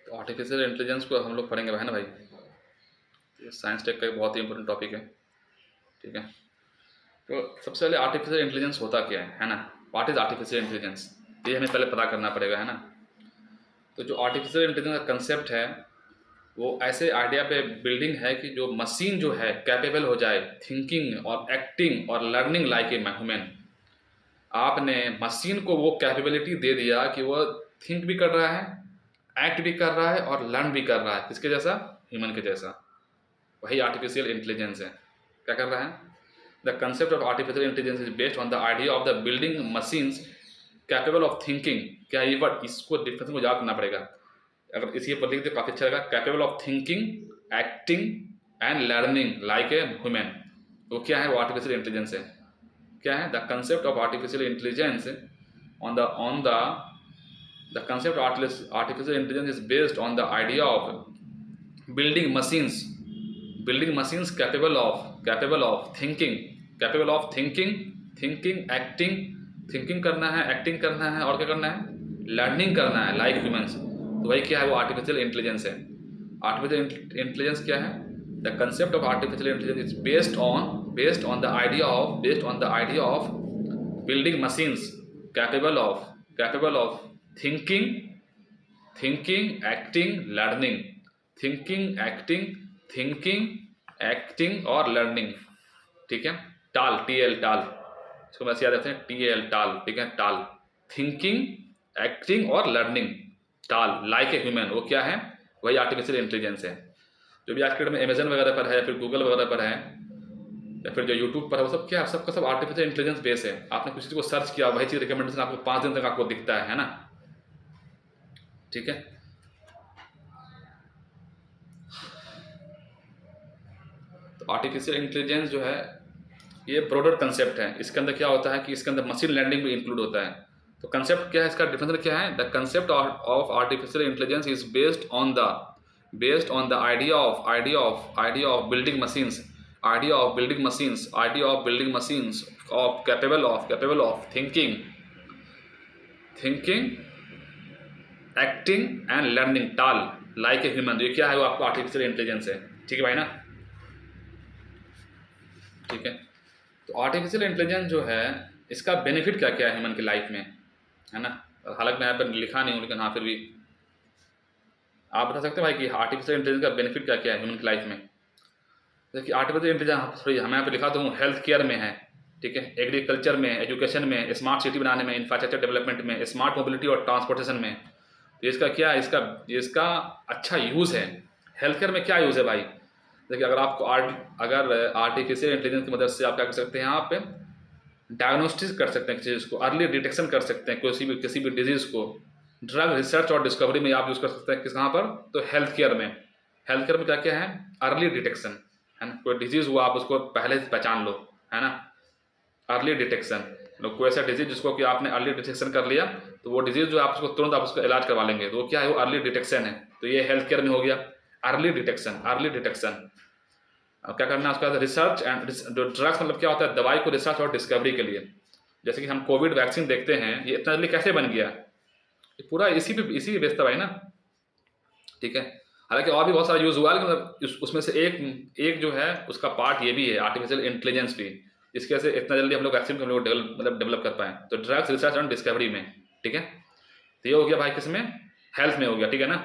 तो artificial intelligence को हम लोग पढ़ेंगे है ना भाई। ये साइंस टेक का एक बहुत ही इंपॉर्टेंट टॉपिक है। ठीक है, तो सबसे पहले आर्टिफिशियल इंटेलिजेंस होता क्या है ना। व्हाट इज आर्टिफिशियल इंटेलिजेंस, ये हमें पहले पता करना पड़ेगा है ना। तो जो आर्टिफिशियल इंटेलिजेंस का कंसेप्ट है वो ऐसे आइडिया पे बिल्डिंग है कि जो मशीन जो है कैपेबल हो जाए थिंकिंग और एक्टिंग और लर्निंग लाइक ए ह्यूमन। आपने मशीन को वो कैपेबिलिटी दे दिया कि वो थिंक भी कर रहा है, एक्ट भी कर रहा है और लर्न भी कर रहा है, किसके जैसा, ह्यूमन के जैसा। वही आर्टिफिशियल इंटेलिजेंस है। क्या कर रहा है, the concept of artificial intelligence is based on the idea of the building machines capable of thinking. क्या ये वर्ड, इसको डिफरेंस को याद करना पड़ेगा। अगर इसी पर लिख दे काफ़ी अच्छा रहेगा, capable of thinking acting and learning like a human. वो क्या है, वो आर्टिफिशियल इंटेलिजेंस है। क्या है, the concept of artificial intelligence the concept of artificial intelligence is based on the idea of building machines capable of thinking acting, thinking करना है, acting करना है और क्या करना है, लर्निंग करना है लाइक ह्यूमंस। तो वही क्या है, वो आर्टिफिशियल इंटेलिजेंस है। आर्टिफिशियल इंटेलिजेंस क्या है, the concept of artificial intelligence is based on the idea of building machines capable of thinking acting learning, thinking और लर्निंग। ठीक है, टाल टी एल टाल, इसको वैसे याद रखते हैं टी एल टाल। ठीक है, टाल थिंकिंग एक्टिंग और लर्निंग, टाल लाइक ए ह्यूमन। वो क्या है, वही आर्टिफिशियल इंटेलिजेंस है। जो भी आज के डेट में अमेजन वगैरह पर है, फिर गूगल वगैरह पर है, या फिर जो यूट्यूब पर है, वो सब क्या है, सबका सब आर्टिफिशियल इंटेलिजेंस बेस है। आपने किसी चीज़ को सर्च किया, वही चीज़ रिकमेंडेशन आपको 5 दिन तक आपको दिखता है ना। ठीक है, तो आर्टिफिशियल इंटेलिजेंस जो है ये ब्रॉडर कंसेप्ट है। इसके अंदर क्या होता है कि इसके अंदर मशीन लर्निंग भी इंक्लूड होता है। तो कंसेप्ट क्या है, इसका डिफरेंस क्या है, the concept of artificial intelligence is based on the idea of building machines of capable of thinking acting and learning टाल लाइक ए ह्यूमन। ये क्या है, वो आपको आर्टिफिशियल इंटेलिजेंस है। ठीक है भाई ना। ठीक है, तो आर्टिफिशियल इंटेलिजेंस जो है इसका बेनिफिट क्या क्या है ह्यूमन की लाइफ में, है ना। हालांकि मैं यहाँ पर लिखा नहीं हूँ, लेकिन हाँ फिर भी आप बता सकते हैं भाई कि आर्टिफिशियल इंटेलिजेंस का बेनिफिट क्या क्या है ह्यूमन की लाइफ में। देखिए आर्टिफिशियल इंटेलिजेंस सॉरी मैं यहाँ पर लिखा दूँ, हेल्थ केयर में है, ठीक है, एग्रीकल्चर में, एजुकेशन में, स्मार्ट सिटी बनाने में, इंफ्रास्ट्रक्चर डेवलपमेंट में, स्मार्ट मोबिलिटी और ट्रांसपोर्टेशन में। तो इसका क्या है, इसका अच्छा यूज़ है। हेल्थ केयर में क्या यूज़ है भाई, देखिए अगर आपको अगर आर्टिफिशियल इंटेलिजेंस की मदद से आप क्या कर सकते हैं, आप डायग्नोस्टिस कर सकते हैं किसी चीज़ को, अर्ली डिटेक्शन कर सकते हैं किसी भी डिजीज़ को। ड्रग रिसर्च और डिस्कवरी में आप यूज़ कर सकते हैं कहाँ पर, तो हेल्थ केयर में क्या क्या है, अर्ली डिटेक्शन, है ना। कोई डिजीज़ हुआ आप उसको पहले से पहचान लो, है ना। अर्ली डिटेक्शन, मतलब कोई ऐसा डिजीज जिसको कि आपने अर्ली डिटेक्शन कर लिया, तो वो डिजीज जो आप उसको तुरंत आप उसका इलाज करवा लेंगे, तो वो क्या है, वो अर्ली डिटेक्शन है। तो ये हेल्थ केयर में हो गया अर्ली डिटेक्शन। अब क्या करना है उसके बाद, रिसर्च एंड जो ड्रग्स मतलब क्या होता है, दवाई को रिसर्च और डिस्कवरी के लिए। जैसे कि हम कोविड वैक्सीन देखते हैं, ये इतना जल्दी कैसे बन गया, ये पूरा इसी पे बेस्ड भाई ना। ठीक है, हालांकि और भी बहुत सारा यूज़ हुआ है, लेकिन उसमें से एक जो है उसका पार्ट ये भी है, आर्टिफिशियल इंटेलिजेंस भी। इसकी वजह से इतना जल्दी हम लोग वैक्सीन को हम लोग डेवलप कर पाएँ, तो ड्रग्स रिसर्च एंड डिस्कवरी में। ठीक है, तो ये हो गया भाई किसमें, हेल्थ में हो गया। ठीक है ना।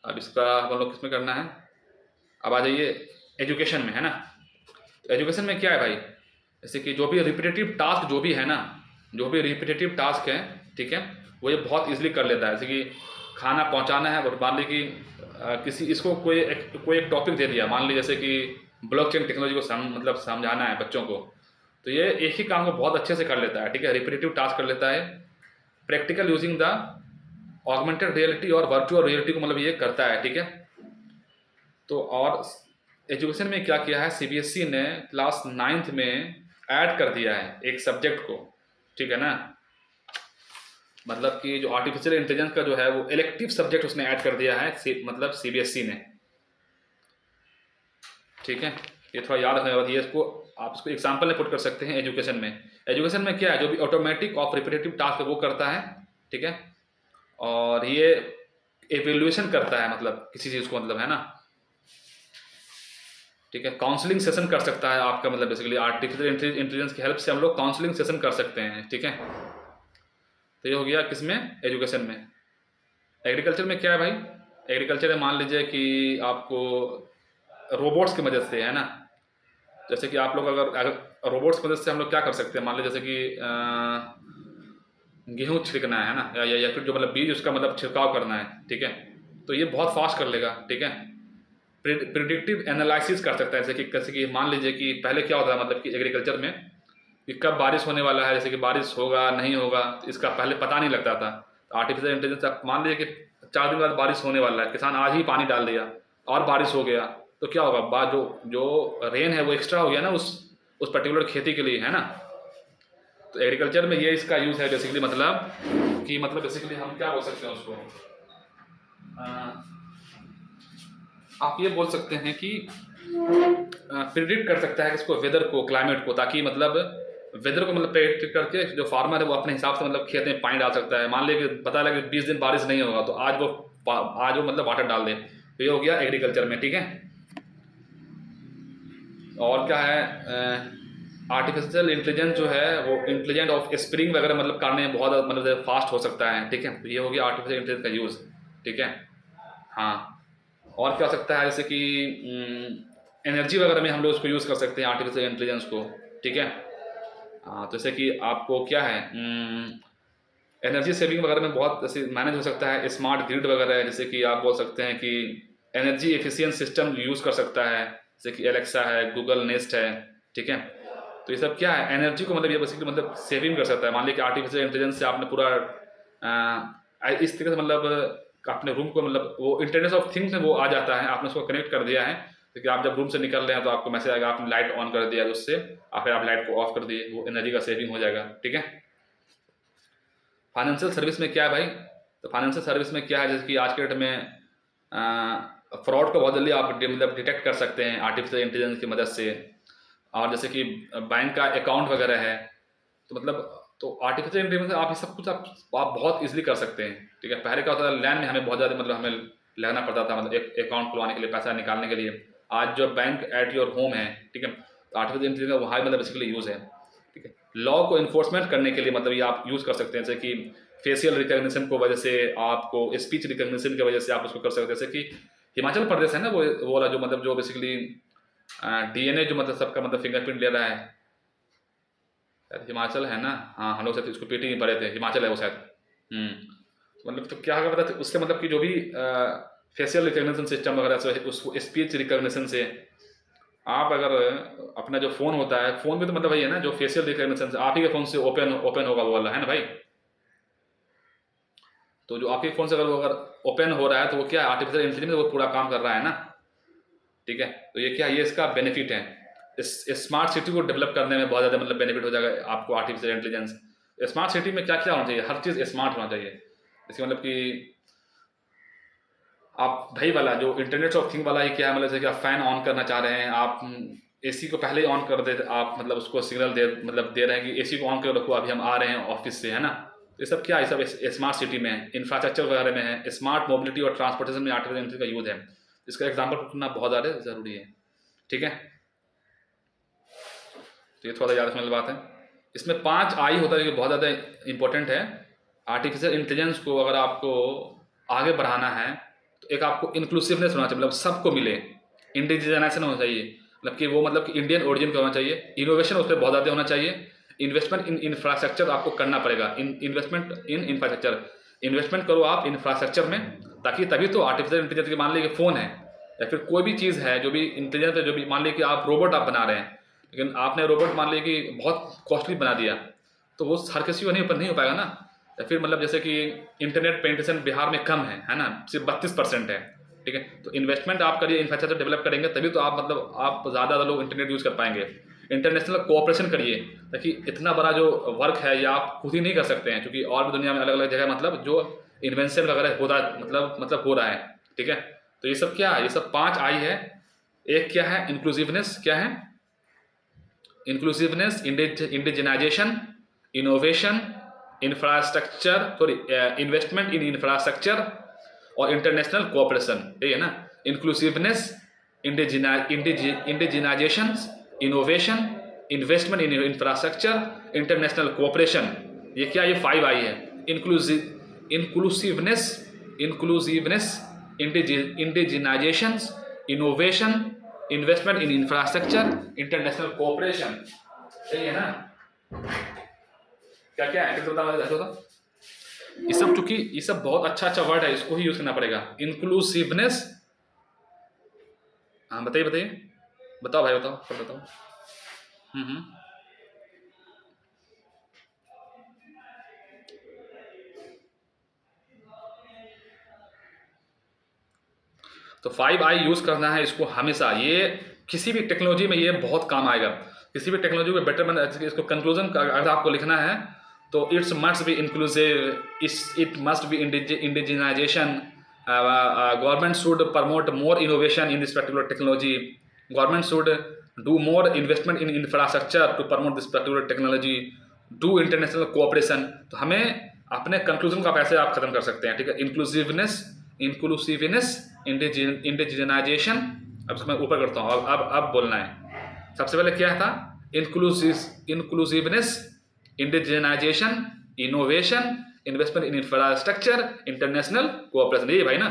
अब इसका हम लोग किस में करना है, अब आ जाइए एजुकेशन में, है ना। तो एजुकेशन में क्या है भाई, जैसे कि जो भी रिपीटेटिव टास्क जो भी है ना, जो भी रिपीटेटिव टास्क है, ठीक है, वो ये बहुत इजीली कर लेता है। जैसे कि खाना पहुंचाना है, और मान ली कि किसी इसको कोई एक टॉपिक दे दिया, मान ली जैसे कि ब्लॉकचेन टेक्नोलॉजी को मतलब समझाना है बच्चों को, तो ये एक ही काम को बहुत अच्छे से कर लेता है। ठीक है, रिपीटेटिव टास्क कर लेता है, practical using the augmented reality और वर्चुअल रियलिटी को मतलब ये करता है। ठीक है, तो और एजुकेशन में क्या किया है, सीबीएसई ने क्लास 9th में ऐड कर दिया है एक सब्जेक्ट को। ठीक है ना, मतलब कि जो आर्टिफिशियल इंटेलिजेंस का जो है वो इलेक्टिव सब्जेक्ट उसने ऐड कर दिया है, मतलब सीबीएसई ने। ठीक है, ये थोड़ा याद रखने वाली है, इसको आप इसको एग्जाम्पल में पुट कर सकते हैं। एजुकेशन में क्या है, जो भी ऑटोमेटिक ऑफ रिपीटेटिव टास्क वो करता है। ठीक है, और ये एवेल्युएशन करता है, मतलब किसी चीज़ को, मतलब है ना, ठीक है। काउंसलिंग सेशन कर सकता है आपका, मतलब बेसिकली आर्टिफिशियल इंटेलिजेंस की हेल्प से हम लोग काउंसलिंग सेशन कर सकते हैं, ठीक है। तो ये हो गया किसमें, एजुकेशन में। एग्रीकल्चर में क्या है भाई, एग्रीकल्चर में मान लीजिए कि आपको रोबोट्स की मदद से, है ना, जैसे कि आप लोग अगर रोबोट्स की मदद से हम लोग क्या कर सकते हैं, मान लीजिए जैसे कि गेहूँ छिड़कना है ना, या फिर जो मतलब बीज उसका मतलब छिड़काव करना है, ठीक है, तो ये बहुत फास्ट कर लेगा, ठीक है। प्रिडिक्टिव एनालिसिस कर सकता है, जैसे कि मान लीजिए कि पहले क्या होता है, मतलब कि एग्रीकल्चर में कि कब बारिश होने वाला है, जैसे कि बारिश होगा नहीं होगा, तो इसका पहले पता नहीं लगता था। तो आर्टिफिशियल इंटेलिजेंस, आप मान लीजिए कि 4 दिन बाद बारिश होने वाला है, किसान आज ही पानी डाल दिया और बारिश हो गया, तो क्या होगा, बाद जो जो रेन है वो एक्स्ट्रा हो गया ना उस पर्टिकुलर खेती के लिए, है ना। तो एग्रीकल्चर में ये इसका यूज़ है बेसिकली, मतलब बेसिकली हम क्या बोल सकते हैं उसको, आप ये बोल सकते हैं कि प्रिडिक्ट कर सकता है इसको, वेदर को, क्लाइमेट को, ताकि मतलब वेदर को मतलब प्रेडिक्ट करके जो फार्मर है वो अपने हिसाब से मतलब खेत में पानी डाल सकता है। मान लीजिए कि पता लगे 20 दिन बारिश नहीं होगा, तो आज वो मतलब वाटर डाल दे, तो ये हो गया एग्रीकल्चर में, ठीक है। और क्या है, आर्टिफिशियल इंटेलिजेंस जो है वो इंटेलिजेंट ऑफ स्प्रिंग वगैरह मतलब करने में बहुत मतलब फास्ट हो सकता है, ठीक है। तो ये हो गया आर्टिफिशियल इंटेलिजेंस का यूज़, ठीक है। हाँ, और क्या हो सकता है, जैसे कि एनर्जी वगैरह में हम लोग उसको यूज़ कर सकते हैं आर्टिफिशियल इंटेलिजेंस को, ठीक है। हाँ, तो जैसे कि आपको क्या है, एनर्जी सेविंग वगैरह में बहुत जैसे मैनेज हो सकता है, स्मार्ट ग्रिड वगैरह है, जैसे कि आप बोल सकते हैं कि एनर्जी एफिशिएंट सिस्टम यूज़ कर सकता है, जैसे कि एलेक्सा है, गूगल नेस्ट है, ठीक है। तो ये सब क्या है, एनर्जी को मतलब ये बेसिकली मतलब सेविंग कर सकता है। मान लीजिए कि आर्टिफिशियल इंटेलिजेंस से आपने पूरा इस तरीके से मतलब अपने रूम को मतलब वो इंटरनेट ऑफ थिंग्स में वो आ जाता है, आपने उसको कनेक्ट कर दिया है, क्योंकि आप जब रूम से निकल रहे हैं तो आपको मैसेज आएगा, आपने लाइट ऑन कर दिया, तो उससे फिर आप लाइट को ऑफ कर दिए, वो एनर्जी का सेविंग हो जाएगा, ठीक है। फाइनेंशियल सर्विस में क्या है भाई, तो फाइनेंशियल सर्विस में क्या है, जैसे कि आज के डेट में फ्रॉड को बहुत जल्दी आप मतलब डिटेक्ट कर सकते हैं आर्टिफिशियल इंटेलिजेंस की मदद से। और जैसे कि बैंक का अकाउंट वगैरह है, तो मतलब तो आर्टिफिशियल इंटेलिजेंस से आप ये सब कुछ आप बहुत इजीली कर सकते हैं, ठीक है। पहले क्या होता था, लाइन में हमें बहुत ज़्यादा मतलब हमें लगना पड़ता था, मतलब एक अकाउंट खुलवाने के लिए, पैसा निकालने के लिए। आज जो बैंक एट योर होम है, ठीक है, तो आर्टिफिशियल इंटेलिजेंस का वहाँ मतलब बेसिकली यूज़ है, ठीक है। लॉ को इन्फोर्समेंट करने के लिए मतलब ये आप यूज़ कर सकते हैं, जैसे कि फेशियल रिकग्निशन को वजह से, आपको स्पीच रिकग्निशन की वजह से आप उसको कर सकते हैं। जैसे कि हिमाचल प्रदेश है ना, वो वाला जो मतलब जो बेसिकली डीएनए जो मतलब सबका मतलब फिंगरप्रिंट ले रहा है, शायद हिमाचल है ना, हाँ, हम लोग शायद इसको पीटी में पढ़े थे, हिमाचल है वो शायद। मतलब तो क्या होगा पता, उससे मतलब कि जो भी फेशियल रिकग्निशन सिस्टम वगैरह से, उसको स्पीच रिकग्निशन से आप अगर अपना जो फ़ोन होता है, फ़ोन में तो मतलब वही है ना, जो फेशियल रिकग्निशन से आप ही के फ़ोन से ओपन होगा वो वाला, है ना भाई। तो जो आपके फ़ोन से अगर ओपन हो रहा है, तो वो क्या है, आर्टिफिशियल इंटेलिजेंस वो पूरा काम कर रहा है ना, ठीक है। तो ये क्या, ये इसका बेनिफिट है। इस स्मार्ट सिटी को डेवलप करने में बहुत ज़्यादा मतलब बेनिफिट हो जाएगा आपको आर्टिफिशियल इंटेलिजेंस। स्मार्ट सिटी में क्या क्या होना चाहिए, हर चीज़ स्मार्ट होना चाहिए। इसका मतलब कि आप भाई वाला जो इंटरनेट ऑफ थिंग वाला ही क्या है, मतलब जैसे कि आप फ़ैन ऑन करना चाह रहे हैं, आप एसी को पहले ही ऑन कर दे, आप मतलब उसको सिग्नल दे रहे हैं कि एसी को ऑन कर रखो, अभी हम आ रहे हैं ऑफिस से, है ना। तो ये सब क्या है, सब स्मार्ट सिटी में है, इंफ्रास्ट्रक्चर वगैरह में है, स्मार्ट मोबिलिटी और ट्रांसपोर्टेशन में आर्टिफिशियल इंटेलिजेंस का यूज़ है। इसका एग्जाम्पल रखना बहुत ज़्यादा ज़रूरी है, ठीक है। तो ये थोड़ा याद रखने वाली बात है। इसमें 5 आई होता है जो बहुत ज़्यादा इंपॉर्टेंट है। आर्टिफिशियल इंटेलिजेंस को अगर आपको आगे बढ़ाना है, तो एक आपको इंक्लूसिवनेस होना चाहिए, मतलब सबको मिले। इंडिजिनाइजेशन होना चाहिए, मतलब कि वो मतलब कि इंडियन ओरिजिन का होना चाहिए। इनोवेशन उस पर बहुत ज़्यादा होना चाहिए। इन्वेस्टमेंट इन इंफ्रास्ट्रक्चर आपको करना पड़ेगा, इन्वेस्टमेंट इन इंफ्रास्ट्रक्चर, इन्वेस्टमेंट करो आप इंफ्रास्ट्रक्चर में, ताकि तभी तो आर्टिफिशियल इंटेलिजेंस के, मान लीजिए फ़ोन है या फिर कोई भी चीज़ है जो भी इंटेलिजेंस है, जो भी मान लीजिए कि आप रोबोट आप बना रहे हैं, लेकिन आपने रोबोट मान लीजिए कि बहुत कॉस्टली बना दिया, तो वो हर किसी को नहीं हो पाएगा ना। या फिर मतलब जैसे कि इंटरनेट पेनिट्रेशन बिहार में कम है ना, सिर्फ 32% है, ठीक है। तो इन्वेस्टमेंट आप करिए, इंफ्रास्ट्रक्चर डेवलप करेंगे, तभी तो आप मतलब आप ज़्यादा लोग इंटरनेट यूज़ कर पाएंगे। इंटरनेशनल कोऑपरेशन करिए, ताकि इतना बड़ा जो वर्क है ये आप खुद ही नहीं कर सकते हैं, क्योंकि और भी दुनिया में अलग अलग जगह मतलब जो इन्वेंशन वगैरह होता मतलब हो रहा है, ठीक है। तो ये सब क्या है, ये सब 5 आई है। एक क्या है, इंक्लूसिवनेस, क्या है inclusiveness, indigenisation, innovation, infrastructure, sorry investment in infrastructure, और इंटरनेशनल कोऑपरेशन, यही है ना, inclusiveness, indigenisation, innovation, investment in infrastructure, international cooperation. ये क्या, ये 5 आई है। Inclusiveness, indigenisation, innovation, investment in infrastructure, international cooperation, सही है ना। क्या क्या है तो ये सब, चूंकि ये सब बहुत अच्छा अच्छा वर्ड है, इसको ही यूज करना पड़ेगा। इंक्लूसिवनेस, हाँ बताइए बताइए, बताओ भाई बताओ, सब बताओ। हम्म। तो 5 आई यूज करना है इसको हमेशा। ये किसी भी टेक्नोलॉजी में ये बहुत काम आएगा। किसी भी टेक्नोलॉजी को बेटर, इसको कंक्लूजन अगर आपको लिखना है तो it's must be inclusive, it must be indigenization, government should promote more innovation in this particular technology, government should do more investment in infrastructure to promote this particular technology, do international cooperation. तो हमें अपने conclusion का पैसे आप खत्म कर सकते हैं, ठीक है। इंक्लूसिवनेस, इंडिजिनाइजेशन, अब इसको मैं ऊपर करता हूँ, अब बोलना है। सबसे पहले क्या था, inclusiveness, indigenisation, innovation, investment in infrastructure, international cooperation, ये भाई ना।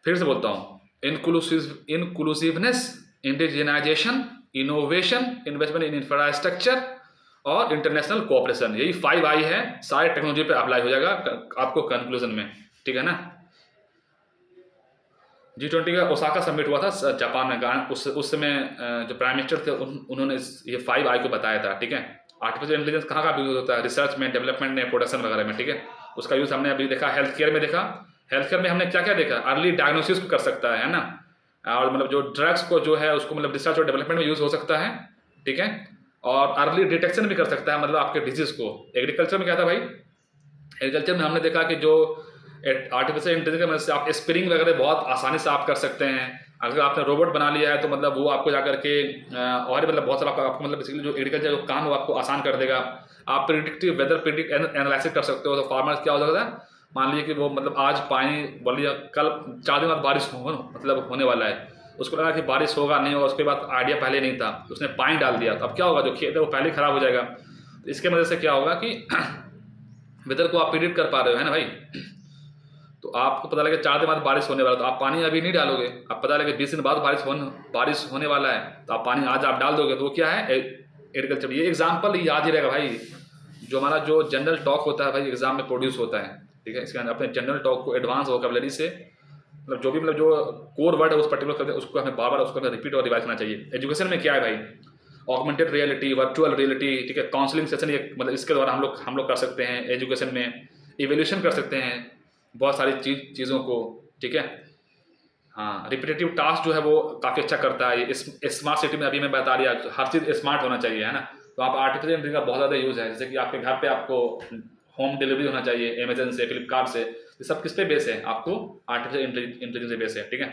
फिर से बोलता हूँ, inclusiveness, indigenisation, innovation, investment in infrastructure और इंटरनेशनल कोऑपरेशन, यही 5 आई है, सारे टेक्नोलॉजी पे अप्लाई हो जाएगा आपको कंक्लूजन में, ठीक है ना। G20 का ओसाका समिट हुआ था जापान में, उस समय जो प्राइम मिनिस्टर थे उन्होंने ये 5 आई को बताया था, ठीक है। आर्टिफिशियल इंटेलिजेंस कहाँ का यूज होता है, रिसर्च में, डेवलपमेंट में, प्रोडक्शन वगैरह में, ठीक है। उसका यूज हमने अभी देखा, हेल्थ केयर में देखा। हेल्थ केयर में हमने क्या क्या देखा, अर्ली डायग्नोसिस कर सकता है ना, और मतलब जो ड्रग्स को जो है उसको मतलब रिसर्च और डेवलपमेंट में यूज हो सकता है, ठीक है। और अर्ली डिटेक्शन भी कर सकता है, मतलब आपके डिजीज को। एग्रीकल्चर में क्या था भाई, एग्रीकल्चर में हमने देखा कि जो आर्टिफिशियल इंटेलिजेंस की मदद से आप स्प्रिंग वगैरह बहुत आसानी से आप कर सकते हैं। अगर आपने रोबोट बना लिया है तो मतलब वो आपको जाकर के और मतलब बहुत सारा आपको मतलब बेसिकली जो एग्रीकल्चर जो काम है वो आपको आसान कर देगा। आप प्रिडिक्टिव वेदर प्रिडिक्ट एनालिसिस कर सकते हो। तो फार्मर्स क्या हो सकता है, मान लीजिए कि वो मतलब आज पानी बोलिए कल 4 दिन बाद बारिश हो मतलब होने वाला है, उसको लगा कि बारिश होगा नहीं होगा, उसके बाद आइडिया पहले नहीं था, उसने पानी डाल दिया, तो अब क्या होगा, जो खेत है वो पहले खराब हो जाएगा। तो इसके वजह से क्या होगा कि वेदर को आप प्रिडिक्ट कर पा रहे हो, है ना भाई। तो आपको पता लगे 4 दिन बाद बारिश होने वाला, तो आप पानी अभी नहीं डालोगे। आप पता लगे 20 दिन बाद बारिश होने वाला है, तो आप पानी आज आप डाल दोगे, तो वो क्या है, एग्रीकल्चर। ये एग्जाम्पल याद ही रहेगा भाई, जो हमारा जो जनरल टॉक होता है भाई एग्जाम में प्रोड्यूस होता है, ठीक है। इसके अंदर अपने जनरल टॉक को एडवांस वोकैबुलरी से मतलब जो भी मतलब जो कोर वर्ड है उस पर्टिकुलर उसको हमें बार बार उसको हमें रिपीट और रिवाइज करना चाहिए। एजुकेशन में क्या है भाई, ऑगमेंटेड रियलिटी, वर्चुअल रियलिटी, ठीक है। काउंसलिंग सेशन ये मतलब इसके द्वारा हम लोग कर सकते हैं एजुकेशन में, इवेल्यूशन कर सकते हैं बहुत सारी चीज़ों को, ठीक है। हाँ, रिपीटेटिव टास्क जो है वो काफ़ी अच्छा करता है। स्मार्ट सिटी में अभी मैं बता दिया, हर चीज़ स्मार्ट होना चाहिए, है ना। तो आप आर्टिफिशियल इंटेलिजेंस का बहुत ज़्यादा यूज़ है, जैसे कि आपके घर पे आपको होम डिलीवरी होना चाहिए अमेजन से, फ्लिपकार्ट से, ये सब किस पे बेस है, आपको आर्टिफिशियल इंटेलिजेंस से बेस है, ठीक है।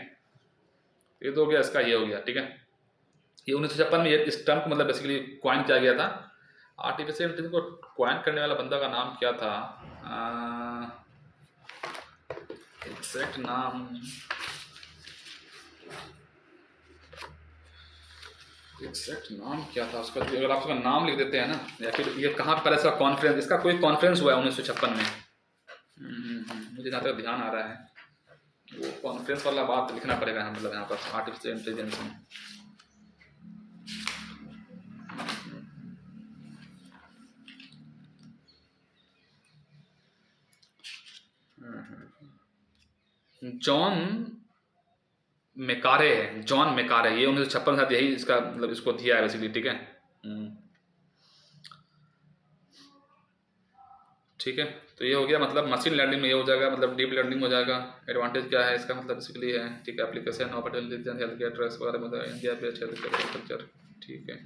ये तो हो गया, इसका ये हो गया, ठीक है। ये 1956 में ये इस टर्म को मतलब बेसिकली क्वाइन किया गया था। आर्टिफिशियल इंटेलिजेंस को क्वाइन करने वाला बंदा का नाम क्या था, एग्जैक्ट नाम, एग्जैक्ट नाम क्या था उसका, अगर आप उसका नाम लिख देते हैं ना, या फिर ये कहाँ पर इसका कॉन्फ्रेंस, इसका कोई कॉन्फ्रेंस हुआ है 1956 में। मुझे जहाँ तक ध्यान आ रहा है वो कॉन्फ्रेंस वाला बात लिखना पड़ेगा, मतलब यहाँ पर आर्टिफिशियल इंटेलिजेंस में। जॉन मेकारे है, जॉन मेकारे, ये 1956 साथ यही इसका मतलब इसको दिया है बेसिकली, ठीक है। ठीक है, तो ये हो गया मतलब मशीन लर्निंग में ये हो जाएगा, मतलब डीप लर्निंग हो जाएगा। एडवांटेज क्या है इसका, मतलब बेसिकली है, ठीक है। Application of intelligence health care drugs वगैरह में इंडिया पे हेल्थ केयर, ठीक है।